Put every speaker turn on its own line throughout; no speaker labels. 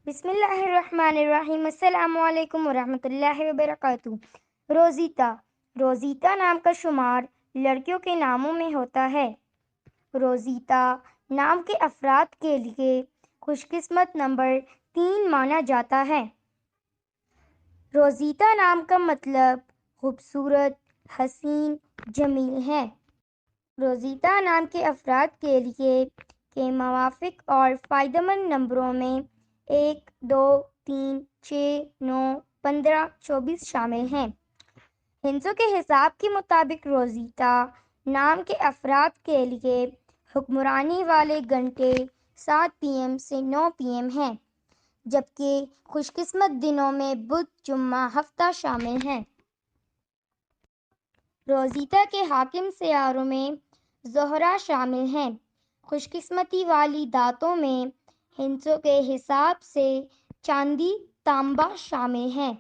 بسم اللہ الرحمن الرحیم۔ السلام علیکم ورحمۃ اللہ وبرکاتہ۔ روزیتا۔ روزیتا نام کا شمار لڑکیوں کے ناموں میں ہوتا ہے۔ روزیتا نام کے افراد کے لیے خوش قسمت نمبر 3 مانا جاتا ہے۔ روزیتا نام کا مطلب خوبصورت، حسین، جمیل ہے۔ روزیتا نام کے افراد کے لیے کے موافق اور فائدہ مند نمبروں میں 1، 2، 3، 6، 9، 15، 24 شامل ہیں۔ ہندسوں کے حساب کے مطابق روزیتا نام کے افراد کے لیے حکمرانی والے گھنٹے 7 PM سے 9 PM ہیں، جبکہ خوش قسمت دنوں میں بدھ، جمعہ، ہفتہ شامل ہیں۔ روزیتا کے حاکم سیاروں میں زہرہ شامل ہیں۔ خوش قسمتی والی دھاتوں میں ہندسوں کے حساب سے چاندی، تانبا شامل ہیں۔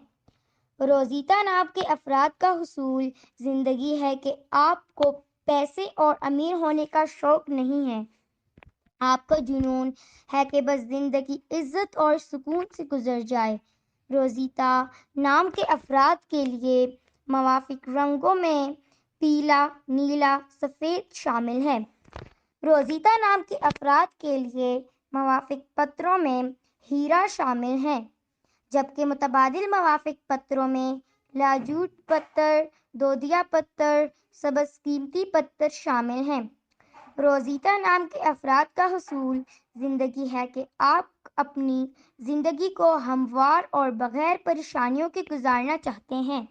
روزیتا نام کے افراد کا حصول زندگی ہے کہ آپ کو پیسے اور امیر ہونے کا شوق نہیں ہے۔ آپ کا جنون ہے کہ بس زندگی عزت اور سکون سے گزر جائے۔ روزیتا نام کے افراد کے لیے موافق رنگوں میں پیلا، نیلا، سفید شامل ہیں۔ روزیتا نام کے افراد کے لیے موافق پتھروں میں ہیرا شامل ہیں، جبکہ متبادل موافق پتھروں میں لاجوٹ پتھر، دودیا پتھر، سبز قیمتی پتھر شامل ہیں۔ روزیتا نام کے افراد کا حصول زندگی ہے کہ آپ اپنی زندگی کو ہموار اور بغیر پریشانیوں کے گزارنا چاہتے ہیں۔